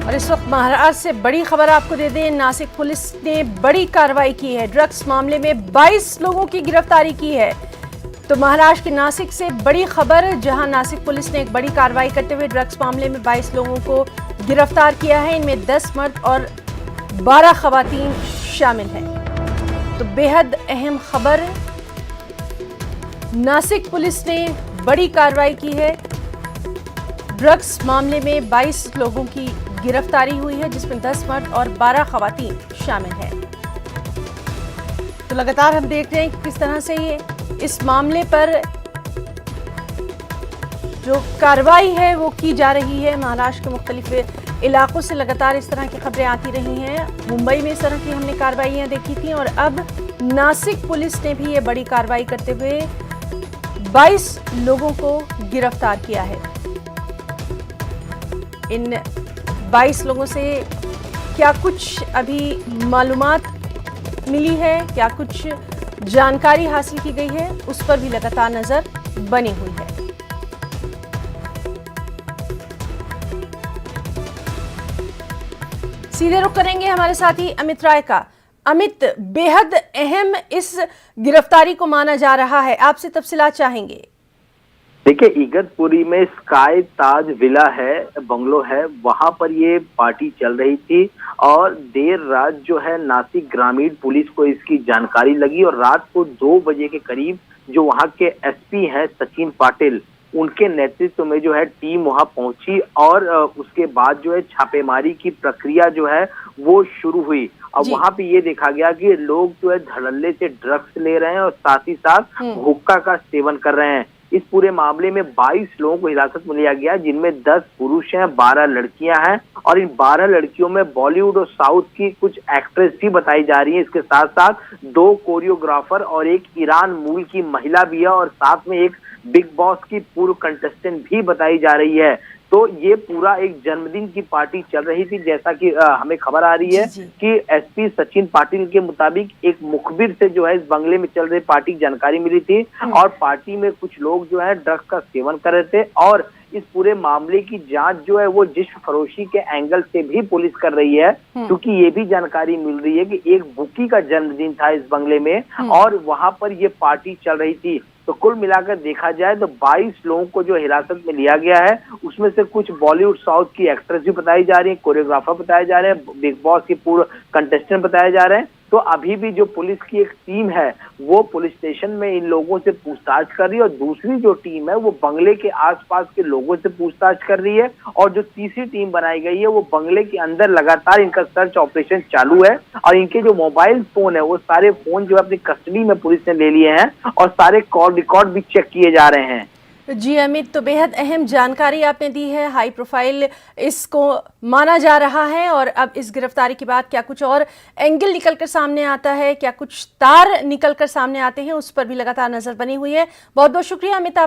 और इस वक्त महाराष्ट्र से बड़ी खबर आपको दे दें, नासिक पुलिस ने बड़ी कार्रवाई की है। ड्रग्स मामले में 22 लोगों की गिरफ्तारी की है। तो महाराष्ट्र के नासिक से बड़ी खबर, जहां नासिक पुलिस ने एक बड़ी कार्रवाई करते हुए ड्रग्स मामले में 22 लोगों को गिरफ्तार किया है। इनमें 10 मर्द और 12 खवातीन शामिल हैं। तो बेहद अहम खबर, नासिक पुलिस ने बड़ी कार्रवाई की है। ड्रग्स मामले में 22 लोगों की गिरफ्तारी हुई है, जिसमें 10 मर्द और 12 खवातीन शामिल हैं। तो लगातार हम देख रहे हैं कि किस तरह से ये इस मामले पर जो कार्रवाई है वो की जा रही है। महाराष्ट्र के मुख्तलिफ इलाकों से लगातार इस तरह की खबरें आती रही हैं। मुंबई में इस तरह की हमने कार्रवाइयां देखी थी और अब नासिक पुलिस ने भी ये बड़ी कार्रवाई करते हुए 22 लोगों को गिरफ्तार किया है। इन 22 लोगों से क्या कुछ अभी मालूमात मिली है, क्या कुछ जानकारी हासिल की गई है, उस पर भी लगातार नजर बनी हुई है। सीधे रुख करेंगे हमारे साथी अमित राय का। अमित, बेहद अहम इस गिरफ्तारी को माना जा रहा है, आपसे तफसीलात चाहेंगे। देखिए, इगतपुरी में स्काई ताज विला है, बंगलो है, वहां पर ये पार्टी चल रही थी और देर रात जो है नासिक ग्रामीण पुलिस को इसकी जानकारी लगी और रात को 2 बजे के करीब जो वहां के एसपी हैं सचिन पाटिल, उनके नेतृत्व में जो है टीम वहां पहुंची और उसके बाद जो है छापेमारी की प्रक्रिया जो है वो शुरू हुई। और वहां पे ये देखा गया कि लोग जो है धड़ल्ले से ड्रग्स ले रहे हैं और साथ ही साथ हुक्का का सेवन कर रहे हैं। इस पूरे मामले में 22 लोगों को हिरासत में लिया गया, जिनमें 10 पुरुष हैं, 12 लड़कियां हैं और इन 12 लड़कियों में बॉलीवुड और साउथ की कुछ एक्ट्रेस भी बताई जा रही हैं। इसके साथ साथ 2 कोरियोग्राफर और एक ईरान मूल की महिला भी है और साथ में एक बिग बॉस की पूर्व कंटेस्टेंट भी बताई जा रही है। तो ये पूरा एक जन्मदिन की पार्टी चल रही थी। जैसा कि हमें खबर आ रही है कि एसपी सचिन पाटिल के मुताबिक एक मुखबिर से जो है इस बंगले में चल रही पार्टी की जानकारी मिली थी और पार्टी में कुछ लोग जो है ड्रग्स का सेवन कर रहे थे और इस पूरे मामले की जांच जो है वो जिस्म फरोशी के एंगल से भी पुलिस कर रही है, क्योंकि ये भी जानकारी मिल रही है कि एक बुकी का जन्मदिन था इस बंगले में और वहां पर ये पार्टी चल रही थी। तो कुल मिलाकर देखा जाए तो 22 लोगों को जो हिरासत में लिया गया है, उसमें से कुछ बॉलीवुड साउथ की एक्ट्रेस भी बताई जा रही है, कोरियोग्राफर बताए जा रहे हैं, बिग बॉस के पूर्व कंटेस्टेंट बताए जा रहे हैं। तो अभी भी जो पुलिस की एक टीम है वो पुलिस स्टेशन में इन लोगों से पूछताछ कर रही है और दूसरी जो टीम है वो बंगले के आसपास के लोगों से पूछताछ कर रही है और जो तीसरी टीम बनाई गई है वो बंगले के अंदर लगातार इनका सर्च ऑपरेशन चालू है और इनके जो मोबाइल फोन है वो सारे फोन जो है अपनी कस्टडी में पुलिस ने ले लिए हैं और सारे कॉल रिकॉर्ड भी चेक किए जा रहे हैं। जी अमित, तो बेहद अहम जानकारी आपने दी है। हाई प्रोफाइल इसको माना जा रहा है और अब इस गिरफ्तारी के बाद क्या कुछ और एंगल निकलकर सामने आता है, क्या कुछ तार निकलकर सामने आते हैं, उस पर भी लगातार नजर बनी हुई है। बहुत बहुत शुक्रिया अमित आपका।